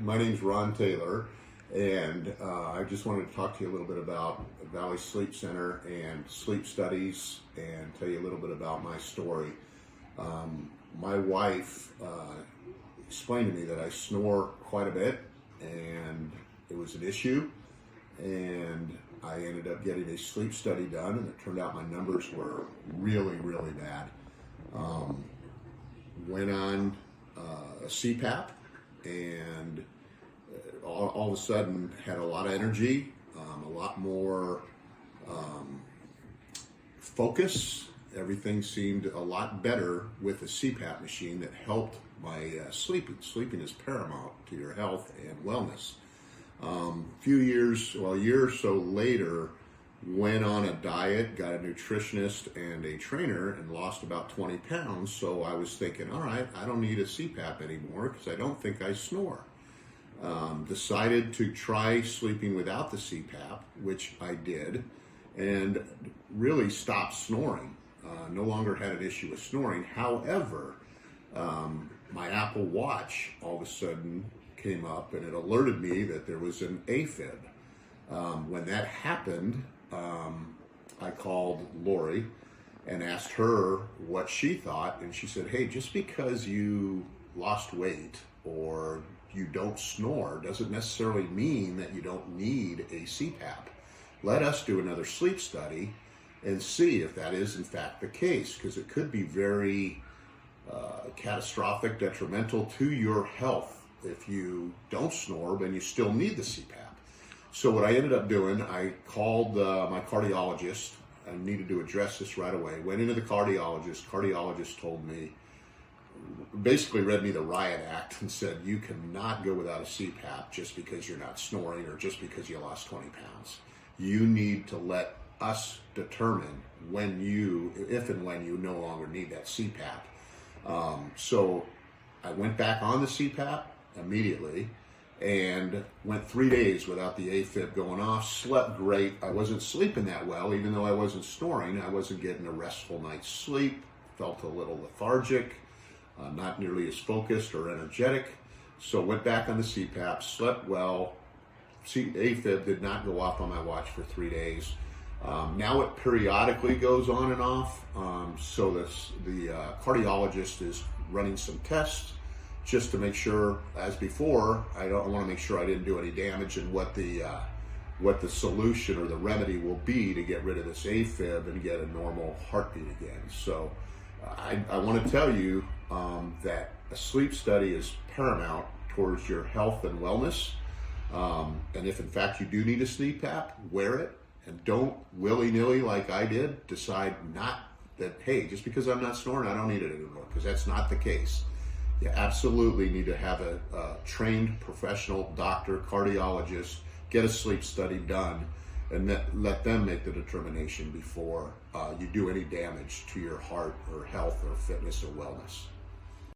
My name's Ron Taylor, and I just wanted to talk to you a little bit about Valley Sleep Center and sleep studies, and tell you a little bit about my story. My wife explained to me that I snore quite a bit, and it was an issue, and I ended up getting a sleep study done, and it turned out my numbers were really, really bad. Went on a CPAP, and all of a sudden had a lot of energy, a lot more focus. Everything seemed a lot better with a CPAP machine that helped my sleeping. Sleeping is paramount to your health and wellness. A year or so later, went on a diet, got a nutritionist and a trainer, and lost about 20 pounds. So I was thinking, all right, I don't need a CPAP anymore because I don't think I snore. Decided to try sleeping without the CPAP, which I did, and really stopped snoring. No longer had an issue with snoring. However, my Apple Watch all of a sudden came up, and it alerted me that there was an AFib. When that happened, I called Lori and asked her what she thought, and she said, hey, just because you lost weight or you don't snore doesn't necessarily mean that you don't need a CPAP. Let us do another sleep study and see if that is in fact the case, because it could be very catastrophic, detrimental to your health. If you don't snore, then you still need the CPAP. So what I ended up doing, I called my cardiologist. I needed to address this right away. Went into the cardiologist. Cardiologist told me, basically read me the riot act and said, you cannot go without a CPAP just because you're not snoring or just because you lost 20 pounds. You need to let us determine if and when you no longer need that CPAP. So I went back on the CPAP immediately and went 3 days without the AFib going off. Slept great. I wasn't sleeping that well, even though I wasn't snoring. I wasn't getting a restful night's sleep. Felt a little lethargic, not nearly as focused or energetic. So went back on the CPAP, slept well. AFib did not go off on my watch for 3 days. Now it periodically goes on and off. So the cardiologist is running some tests just to make sure, as before, I want to make sure I didn't do any damage, and what the solution or the remedy will be to get rid of this AFib and get a normal heartbeat again. So I want to tell you that a sleep study is paramount towards your health and wellness. And if in fact you do need a CPAP, wear it, and don't willy-nilly like I did decide hey, just because I'm not snoring, I don't need it anymore, because that's not the case. You absolutely need to have a trained professional doctor, cardiologist, get a sleep study done, and let them make the determination before you do any damage to your heart or health or fitness or wellness.